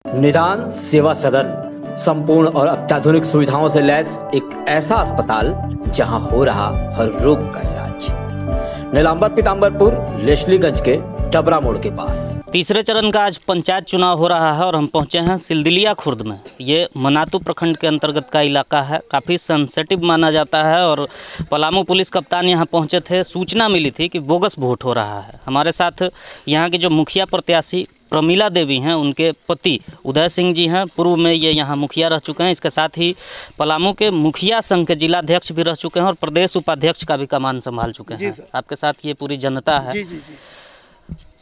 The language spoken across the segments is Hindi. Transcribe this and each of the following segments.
निदान सेवा सदन संपूर्ण और अत्याधुनिक सुविधाओं से लैस एक ऐसा अस्पताल जहां हो रहा हर रोग का इलाज। नीलांबर पीताम्बरपुर लेशलीगंज के टबरा मोड़ के पास तीसरे चरण का आज पंचायत चुनाव हो रहा है और हम पहुंचे हैं सिलदिलिया खुर्द में। ये मनातू प्रखंड के अंतर्गत का इलाका है, काफ़ी सेंसिटिव माना जाता है और पलामू पुलिस कप्तान यहाँ पहुंचे थे। सूचना मिली थी कि बोगस वोट हो रहा है। हमारे साथ यहाँ के जो मुखिया प्रत्याशी प्रमिला देवी हैं, उनके पति उदय सिंह जी हैं। पूर्व में ये यहाँ मुखिया रह चुके हैं। इसके साथ ही पलामू के मुखिया संघ के जिलाध्यक्ष भी रह चुके हैं और प्रदेश उपाध्यक्ष का भी कमान संभाल चुके हैं। आपके साथ ये पूरी जनता है।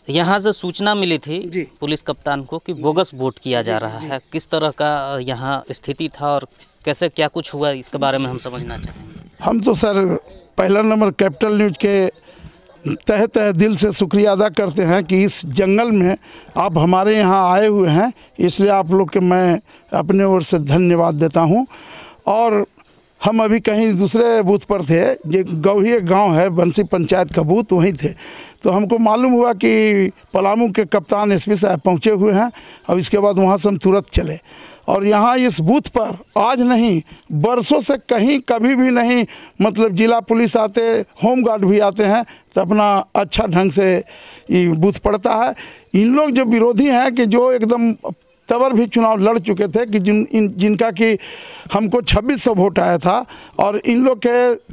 यहाँ से सूचना मिली थी पुलिस कप्तान को कि बोगस वोट किया जा रहा है। किस तरह का यहाँ स्थिति था और कैसे क्या कुछ हुआ, इसके बारे में हम समझना चाहेंगे। हम तो सर पहला नंबर कैपिटल न्यूज़ के तहे दिल से शुक्रिया अदा करते हैं कि इस जंगल में आप हमारे यहाँ आए हुए हैं, इसलिए आप लोग के मैं अपने ओर से धन्यवाद देता हूँ। और हम अभी कहीं दूसरे बूथ पर थे, ये गौही गांव है, बंसी पंचायत का बूथ, वहीं थे। तो हमको मालूम हुआ कि पलामू के कप्तान एसपी साहब पहुँचे हुए हैं। अब इसके बाद वहाँ से हम तुरंत चले और यहाँ इस बूथ पर आज नहीं बरसों से कहीं कभी भी नहीं, मतलब जिला पुलिस आते, होमगार्ड भी आते हैं, तो अपना अच्छा ढंग से ये बूथ पड़ता है। इन लोग जो विरोधी हैं कि जो एकदम तबर भी चुनाव लड़ चुके थे कि जिनका कि हमको 2600 वोट आया था और इन लोग के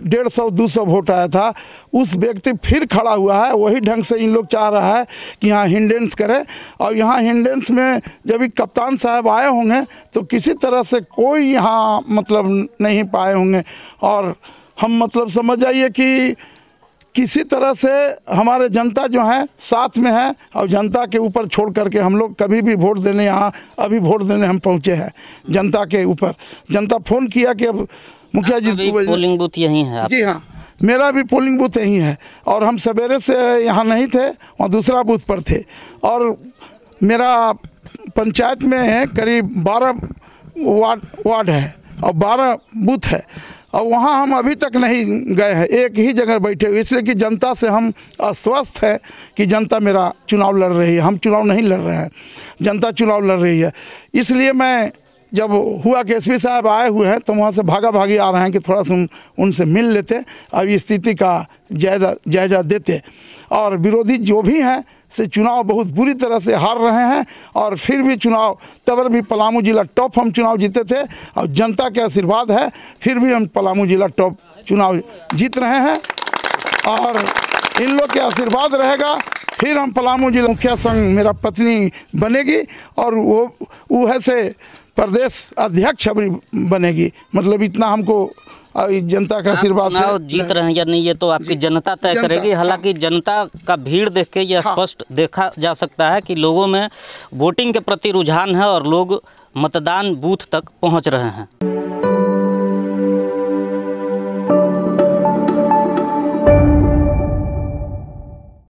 150-200 वोट आया था, उस व्यक्ति फिर खड़ा हुआ है। वही ढंग से इन लोग चाह रहा है कि यहाँ हिंडेंस करें। और यहाँ हिंडेंस में जब कप्तान साहब आए होंगे तो किसी तरह से कोई यहाँ मतलब नहीं पाए होंगे। और हम मतलब समझ जाइए कि किसी तरह से हमारे जनता जो है साथ में है और जनता के ऊपर छोड़ करके हम लोग कभी भी वोट देने यहाँ अभी वोट देने हम पहुँचे हैं जनता के ऊपर। जनता फ़ोन किया कि अब मुखिया जी पोलिंग बूथ यहीं है। जी हाँ, मेरा भी पोलिंग बूथ यहीं है और हम सवेरे से यहाँ नहीं थे, वहाँ दूसरा बूथ पर थे। और मेरा पंचायत में करीब 12 वार्ड है और 12 बूथ है और वहाँ हम अभी तक नहीं गए हैं, एक ही जगह बैठे हुए, इसलिए कि जनता से हम आश्वस्त है कि जनता मेरा चुनाव लड़ रही है। हम चुनाव नहीं लड़ रहे हैं, जनता चुनाव लड़ रही है। इसलिए मैं जब हुआ कि एसपी साहब आए हुए हैं तो वहाँ से भागा भागी आ रहे हैं कि थोड़ा सा उनसे मिल लेते, अब स्थिति का जायजा देते। और विरोधी जो भी हैं से चुनाव बहुत बुरी तरह से हार रहे हैं और फिर भी चुनाव तबर भी पलामू जिला टॉप हम चुनाव जीते थे और जनता के आशीर्वाद है, फिर भी हम पलामू जिला टॉप चुनाव जीत रहे हैं। और इन लोग के आशीर्वाद रहेगा, फिर हम पलामू जिला मुखिया संघ मेरा पत्नी बनेगी और वो ऐसे प्रदेश अध्यक्ष बनेगी। मतलब इतना हमको जनता का आशीर्वाद से जीत रहे हैं या नहीं ये तो आपकी जनता तय करेगी। हालांकि जनता का भीड़ देख के यह स्पष्ट देखा जा सकता है कि लोगों में वोटिंग के प्रति रुझान है और लोग मतदान बूथ तक पहुंच रहे हैं।